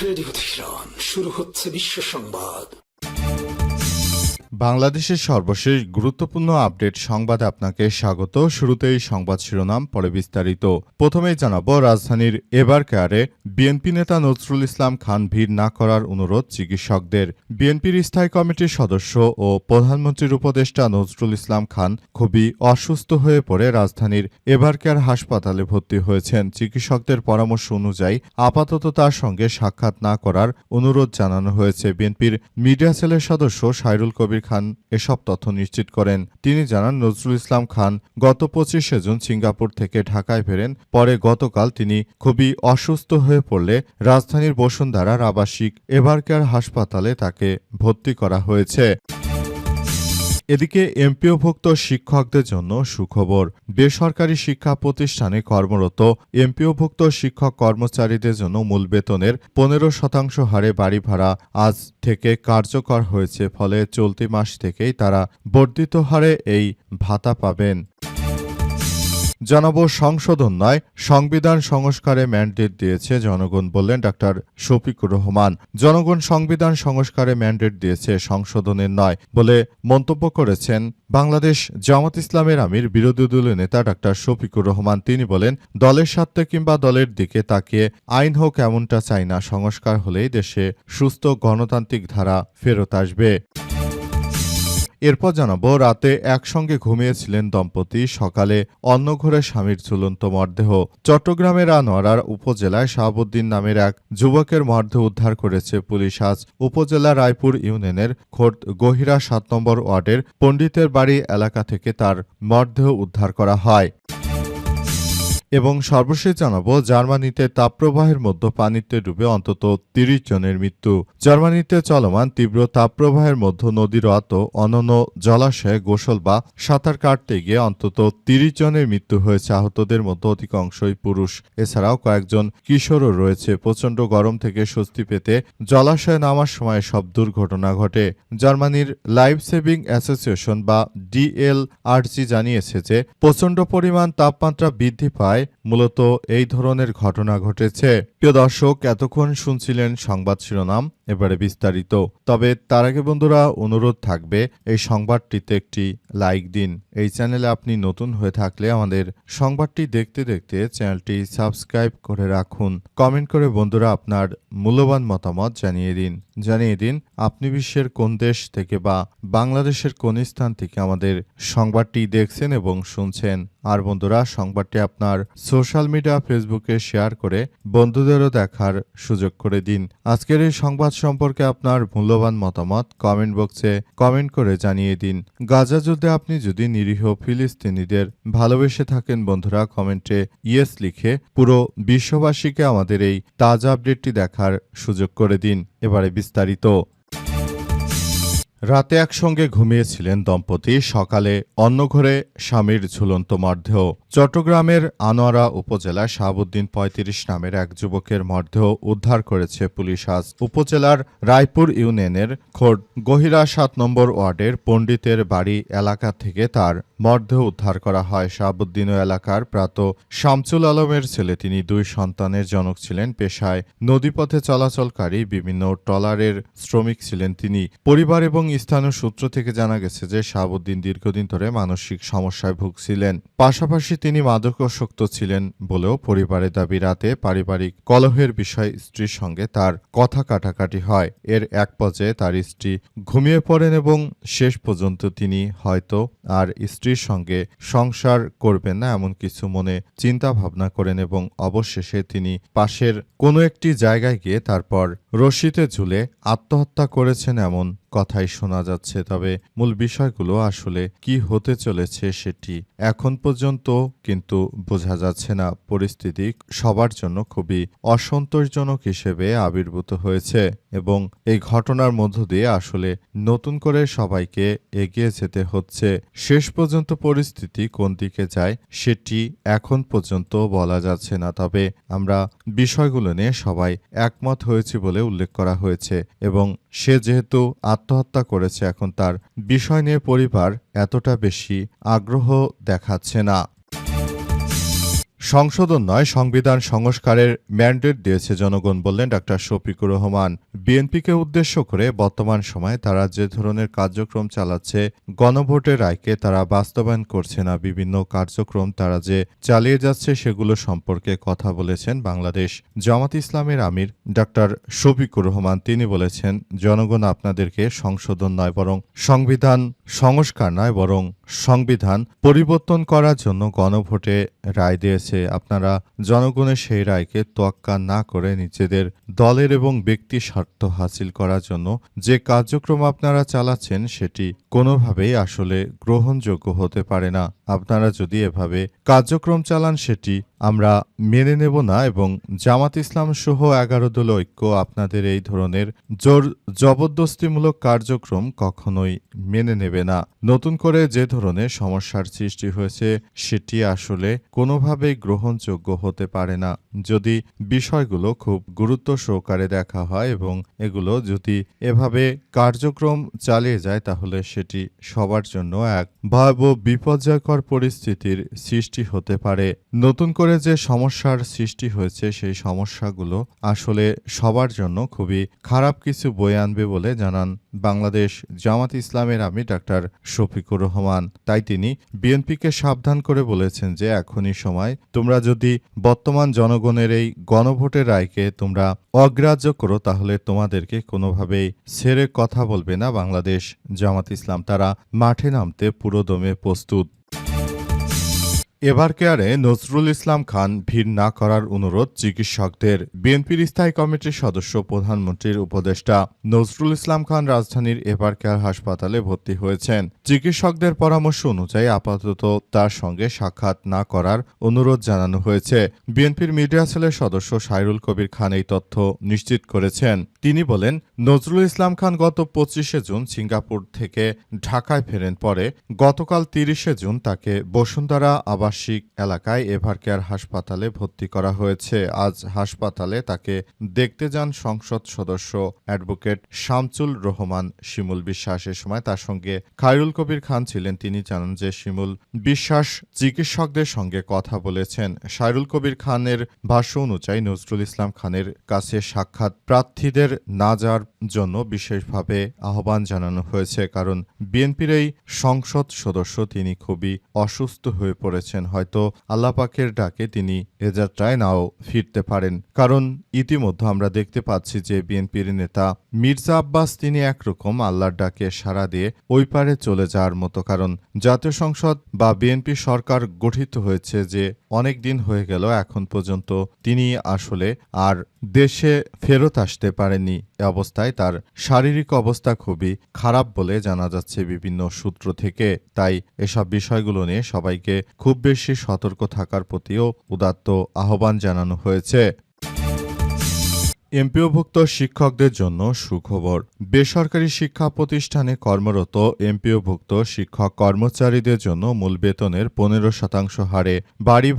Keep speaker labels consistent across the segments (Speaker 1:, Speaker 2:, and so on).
Speaker 1: Radio Tehran, শুরু হচ্ছে বিশ্ব সংবাদ।
Speaker 2: বাংলাদেশের সর্বশেষ গুরুত্বপূর্ণ আপডেট সংবাদে আপনাকে স্বাগত। শুরুতেই সংবাদ শিরোনাম, পরে বিস্তারিত। প্রথমেই জানাবো, রাজধানীর এবার কেয়ারে বিএনপি নেতা নজরুল ইসলাম খান ভিড় না করার অনুরোধ চিকিৎসকদের। বিএনপির স্থায়ী কমিটির সদস্য ও প্রধানমন্ত্রীর উপদেষ্টা নজরুল ইসলাম খান খুবই অসুস্থ হয়ে পড়ে রাজধানীর এবার কেয়ার হাসপাতালে ভর্তি হয়েছেন। চিকিৎসকদের পরামর্শ অনুযায়ী আপাতত তার সঙ্গে সাক্ষাৎ না করার অনুরোধ জানানো হয়েছে। বিএনপির মিডিয়া সেলের সদস্য সাইরুল কবির খান এসব তথ্য নিশ্চিত করেন। তিনি জানান, নজরুল ইসলাম খান গত 25শে জুন সিঙ্গাপুর থেকে ঢাকায় ফেরেন। পরে গতকাল তিনি খুবই অসুস্থ হয়ে পড়লে রাজধানীর বসুন্ধরার আবাসিক এবার কেয়ার হাসপাতালে তাকে ভর্তি করা হয়েছে। এদিকে এমপিওভুক্ত শিক্ষকদের জন্য সুখবর। বেসরকারি শিক্ষা প্রতিষ্ঠানে কর্মরত এমপিওভুক্ত শিক্ষক কর্মচারীদের জন্য মূল বেতনের 15% হারে বাড়ি ভাড়া আজ থেকে কার্যকর হয়েছে। ফলে চলতি মাস থেকেই তারা বর্ধিত হারে এই ভাতা পাবেন। জানাবো, সংশোধন নয়, সংবিধান সংস্কারে ম্যান্ডেট দিয়েছে জনগণ, বললেন ডাক্তার শফিকুর রহমান। জনগণ সংবিধান সংস্কারে ম্যান্ডেট দিয়েছে, সংশোধনের নয় বলে মন্তব্য করেছেন বাংলাদেশ জামাত ইসলামের আমির বিরোধী দলীয় নেতা ডাক্তার শফিকুর রহমান। তিনি বলেন, দলের স্বার্থে কিংবা দলের দিকে তাকিয়ে আইন হোক এমনটা চাই না। সংস্কার হলেই দেশে সুস্থ গণতান্ত্রিক ধারা ফেরত আসবে। এরপর জানাবো, রাতে একসঙ্গে ঘুমিয়েছিলেন দম্পতি, সকালে অন্য ঘরে স্বামীর ঝুলন্ত মরদেহ। চট্টগ্রামের আনোয়ারা উপজেলায় শাহাবুদ্দিন নামের এক যুবকের মরদেহ উদ্ধার করেছে পুলিশ। আজ উপজেলা রায়পুর ইউনিয়নের খোর্দ গহিরা 7 নম্বর ওয়ার্ডের পণ্ডিতের বাড়ি এলাকা থেকে তার মরদেহ উদ্ধার করা হয়। এবং সর্বশেষ জানাবো, জার্মানিতে তাপপ্রবাহের মধ্যে পানিতে ডুবে অন্তত 30 জনের মৃত্যু। জার্মানিতে চলমান তীব্র তাপপ্রবাহের মধ্যে নদীরত অনন্য জলাশয়ে গোসল বা সাঁতার কাটতে গিয়ে অন্তত 30 জনের মৃত্যু হয়েছে। আহতদের মধ্যে অধিকাংশই পুরুষ। এছাড়াও কয়েকজন কিশোরও রয়েছে। প্রচণ্ড গরম থেকে স্বস্তি পেতে জলাশয়ে নামার সময় সব দুর্ঘটনা ঘটে। জার্মানির লাইফ সেভিং অ্যাসোসিয়েশন বা ডিএলআরজি জানিয়েছে যে প্রচণ্ড পরিমাণ তাপমাত্রা বৃদ্ধি পায় মূলত এই ধরনের ঘটনা ঘটেছে। প্রিয় দর্শক, এতক্ষণ শুনছিলেন সংবাদ শিরোনাম, এবারে বিস্তারিত। তবে তার আগে বন্ধুরা, অনুরোধ থাকবে এই সংবাদটিতে একটি লাইক দিন। এই চ্যানেলে আপনি নতুন হয়ে থাকলে আমাদের সংবাদটি দেখতে দেখতে চ্যানেলটি সাবস্ক্রাইব করে রাখুন। কমেন্ট করে বন্ধুরা আপনার মূল্যবান মতামত জানিয়ে দিন আপনি বিশ্বের কোন দেশ থেকে বা বাংলাদেশের কোন স্থান থেকে আমাদের সংবাদটি দেখছেন এবং শুনছেন। আর বন্ধুরা, সংবাদটি আপনার সোশ্যাল মিডিয়া ফেসবুকে শেয়ার করে বন্ধুদেরও দেখার সুযোগ করে দিন। আজকের এই সংবাদ সম্পর্কে আপনার মূল্যবান মতামত কমেন্ট বক্সে কমেন্ট করে জানিয়ে দিন। গাজা যুদ্ধে আপনি যদি নিরীহ ফিলিস্তিনিদের ভালোবেসে থাকেন বন্ধুরা, কমেন্টে ইয়েস লিখে পুরো বিশ্ববাসীকে আমাদের এই তাজা আপডেটটি দেখার সুযোগ করে দিন। এবারে বিস্তারিত। রাতে একসঙ্গে ঘুমিয়েছিলেন দম্পতি, সকালে অন্য ঘরে স্বামীর ঝুলন্ত মরদেহ। চট্টগ্রামের আনোয়ারা উপজেলায় শাহাবুদ্দিন 35 নামের এক যুবকের মরদেহ উদ্ধার করেছে পুলিশ। আজ উপজেলার রায়পুর ইউনিয়নের খোর্দ গহিরা 7 নম্বর ওয়ার্ডের পণ্ডিতের বাড়ি এলাকা থেকে তার মরদেহ উদ্ধার করা হয়। শাহাবুদ্দিন এলাকার প্রাত শামসুল আলমের ছেলে। তিনি 2 সন্তানের জনক ছিলেন। পেশায় নদীপথে চলাচলকারী বিভিন্ন ট্রলারের শ্রমিক ছিলেন তিনি। পরিবার এবং স্থানীয় সূত্র থেকে জানা গেছে যে শাহাবুদ্দিন দীর্ঘদিন ধরে মানসিক সমস্যায় ভুগছিলেন। পাশাপাশি তিনি মাদকাসক্ত ছিলেন বলেও পরিবারের দাবি। রাতে পারিবারিক কলহের বিষয়ে স্ত্রীর সঙ্গে তার কথা কাটাকাটি হয়। এর এক পর্যায়ে তার স্ত্রী ঘুমিয়ে পড়েন এবং শেষ পর্যন্ত তিনি হয়তো আর স্ত্রীর সঙ্গে সংসার করবেন না এমন কিছু মনে চিন্তা ভাবনা করেন এবং অবশেষে তিনি পাশের কোনো একটি জায়গায় গিয়ে তারপর রশিতে ঝুলে আত্মহত্যা করেছেন এমন কথাই শোনা যাচ্ছে। তবে মূল বিষয়গুলো আসলে কি হতে চলেছে সেটি এখন পর্যন্ত কিন্তু বোঝা যাচ্ছে না। পরিস্থিতি সবার জন্য খুবই অসন্তোষজনক হিসেবে আবির্ভূত হয়েছে এবং এই ঘটনার মধ্য দিয়ে আসলে নতুন করে সবাইকে এগিয়ে যেতে হচ্ছে। শেষ পর্যন্ত পরিস্থিতি কোন দিকে যায় সেটি এখন পর্যন্ত বলা যাচ্ছে না। তবে আমরা বিষয়গুলো নিয়ে সবাই একমত হয়েছি বলে উল্লেখ করা হয়েছে এবং সে যেহেতু আত্মহত্যা করেছে, এখন তার বিষয় নিয়ে পরিবার এতটা বেশি আগ্রহ দেখাচ্ছে না। সংশোধন নয়, সংবিধান সংস্কারের ম্যান্ডেট দিয়েছে জনগণ, বললেন ডাক্তার শফিকুর রহমান। বিএনপিকে উদ্দেশ্য করে বর্তমান সময়ে তারা যে ধরনের কার্যক্রম চালাচ্ছে, গণভোটের রায়কে তারা বাস্তবায়ন করছে না। বিভিন্ন কার্যক্রম তারা যে চালিয়ে যাচ্ছে সেগুলো সম্পর্কে কথা বলেছেন বাংলাদেশ জামাত ইসলামের আমির ডাক্তার শফিকুর রহমান। তিনি বলেছেন, জনগণ আপনাদেরকে সংশোধন নয় বরং সংবিধান সংস্কার নয় বরং সংবিধান পরিবর্তন করার জন্য গণভোটে রায় দিয়েছে। আপনারা জনগণের সেই রায়কে তোয়াক্কা না করে নিজেদের দলের এবং ব্যক্তি স্বার্থ হাসিল করার জন্য যে কার্যক্রম আপনারা চালাচ্ছেন সেটি কোনোভাবেই আসলে গ্রহণযোগ্য হতে পারে না। আপনারা যদি এভাবে কার্যক্রম চালান সেটি আমরা মেনে নেব না এবং জামাত ইসলাম সহ 11 দল ঐক্য আপনাদের এই ধরনের জোর জবরদস্তিমূলক কার্যক্রম কখনোই মেনে নেবে না। নতুন করে যে ধরনের সমস্যার সৃষ্টি হয়েছে সেটি আসলে কোনোভাবেই গ্রহণযোগ্য হতে পারে না। যদি বিষয়গুলো খুব গুরুত্ব সহকারে দেখা হয় এবং এগুলো যদি এভাবে কার্যক্রম চালিয়ে যায় তাহলে সেটি সবার জন্য এক ভয়াবহ বিপর্যয়কর পরিস্থিতির সৃষ্টি হতে পারে। নতুন করে যে সমস্যার সৃষ্টি হয়েছে সেই সমস্যাগুলো আসলে সবার জন্য খুবই খারাপ কিছু বয়ে আনবে বলে জানান বাংলাদেশ জামাত ইসলামের আমির ডাক্তার শফিকুর রহমান। তাই তিনি বিএনপিকে সাবধান করে বলেছেন যে এখনই সময়, তোমরা যদি বর্তমান জনগণের এই গণভোটের রায়কে তোমরা অগ্রাহ্য করো তাহলে তোমাদেরকে কোনোভাবেই ছেড়ে কথা বলবে না বাংলাদেশ জামাত ইসলাম। তারা মাঠে নামতে পুরোদমে প্রস্তুত। এবার কেয়ারে নজরুল ইসলাম খান ভিড় না করার অনুরোধ চিকিৎসকদের। বিএনপির স্থায়ী কমিটির সদস্য প্রধানমন্ত্রীর উপদেষ্টা নজরুল ইসলাম খান রাজধানীর এবার কেয়ার হাসপাতালে ভর্তি হয়েছেন। চিকিৎসকদের পরামর্শ অনুযায়ী আপাতত তার সঙ্গে সাক্ষাৎ না করার অনুরোধ জানানো হয়েছে। বিএনপির মিডিয়া সেলের সদস্য সাইরুল কবির খান এই তথ্য নিশ্চিত করেছেন। তিনি বলেন, নজরুল ইসলাম খান গত 25শে জুন সিঙ্গাপুর থেকে ঢাকায় ফেরেন। পরে গতকাল 30শে জুন তাকে বসুন্ধরা আবাসিক এলাকায় এভারকেয়ার হাসপাতালে ভর্তি করা হয়েছে। আজ হাসপাতালে তাকে দেখতে যান সংসদ সদস্য অ্যাডভোকেট শামসুল রহমান শিমুল বিশ্বাস। এ সময় তার সঙ্গে খায়রুল কবির খান ছিলেন। তিনি জানান যে শিমুল বিশ্বাস চিকিৎসকদের সঙ্গে কথা বলেছেন। সাইরুল কবির খানের ভাষ্য অনুযায়ী নজরুল ইসলাম খানের কাছে সাক্ষাৎ প্রার্থীদের না যাওয়ার জন্য বিশেষভাবে আহ্বান জানানো হয়েছে, কারণ বিএনপির এই সংসদ সদস্য তিনি খুবই অসুস্থ হয়ে পড়েছেন। হয়তো আল্লাহ পাকের ডাকে তিনি এ যাত্রায় নাও ফিরতে পারেন, কারণ ইতিমধ্যে আমরা দেখতে পাচ্ছি যে বিএনপির নেতা মির্জা আব্বাস তিনি একরকম আল্লাহর ডাকে সাড়া দিয়ে ওই পারে চলে যাওয়ার মতো। কারণ জাতীয় সংসদ বা বিএনপি সরকার গঠিত হয়েছে যে অনেক দিন হয়ে গেল, এখন পর্যন্ত তিনি আসলে আর দেশে ফেরত আসতে পারেননি। এ অবস্থায় তার শারীরিক অবস্থা খুবই খারাপ বলে জানা যাচ্ছে বিভিন্ন সূত্র থেকে। তাই এসব বিষয়গুলো নিয়ে সবাইকে খুব বেশি সতর্ক থাকার প্রতিও উদাত্ত আহ্বান জানানো হয়েছে। এমপিওভুক্ত শিক্ষকদের জন্য সুখবর। বেসরকারি শিক্ষা প্রতিষ্ঠানে কর্মরত এমপিওভুক্ত শিক্ষক কর্মচারীদের জন্য মূল বেতনের 15% হারে বাড়ি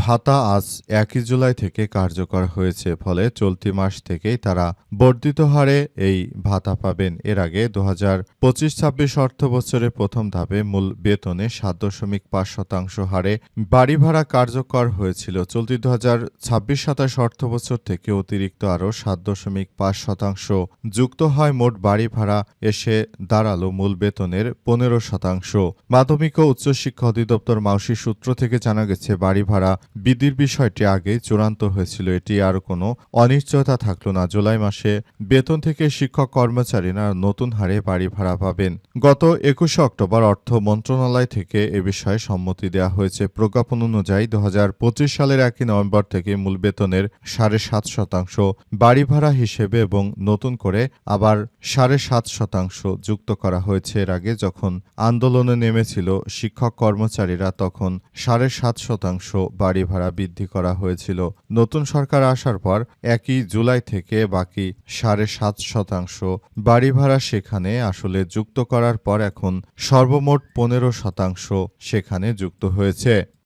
Speaker 2: ভাতা আজ 1 জুলাই থেকে কার্যকর হয়েছে। ফলে চলতি মাস থেকেই তারা বর্ধিত হারে এই ভাতা পাবেন। এর আগে 2025-26 অর্থবছরে প্রথম ধাপে মূল বেতনে 7.5% হারে বাড়ি ভাড়া কার্যকর হয়েছিল। চলতি 2026-27 অর্থবছর থেকে অতিরিক্ত আরও 7.5% যুক্ত হয়। মোট বাড়ি ভাড়া এসে দাঁড়ালো মূল বেতনের 15%। মাধ্যমিক ও উচ্চশিক্ষা অধিদপ্তর মাউসি সূত্র থেকে জানা গেছে, বাড়ি ভাড়া বৃদ্ধির বিষয়টি আগেই চূড়ান্ত হয়েছিল। এটি আর কোনো অনিশ্চয়তা থাকল না। জুলাই মাসে বেতন থেকে শিক্ষক কর্মচারীরা নতুন হারে বাড়ি ভাড়া পাবেন। গত 21 অক্টোবর অর্থ মন্ত্রণালয় থেকে এ বিষয়ে সম্মতি দেওয়া হয়েছে। প্রজ্ঞাপন অনুযায়ী 2025 সালের 1 নভেম্বর থেকে মূল বেতনের 7.5% বাড়ি ভাড়া হিসেবে এবং নতুন করে আবার 7.5% যুক্ত করা হয়েছে। এর আগে যখন আন্দোলনে নেমেছিল শিক্ষক কর্মচারীরা তখন 7.5% বাড়ি ভাড়া বৃদ্ধি করা হয়েছিল। নতুন সরকার আসার পর 1 জুলাই থেকে বাকি 7.5% বাড়ি ভাড়া সেখানে আসলে যুক্ত করার পর এখন সর্বমোট 15% সেখানে যুক্ত হয়েছে।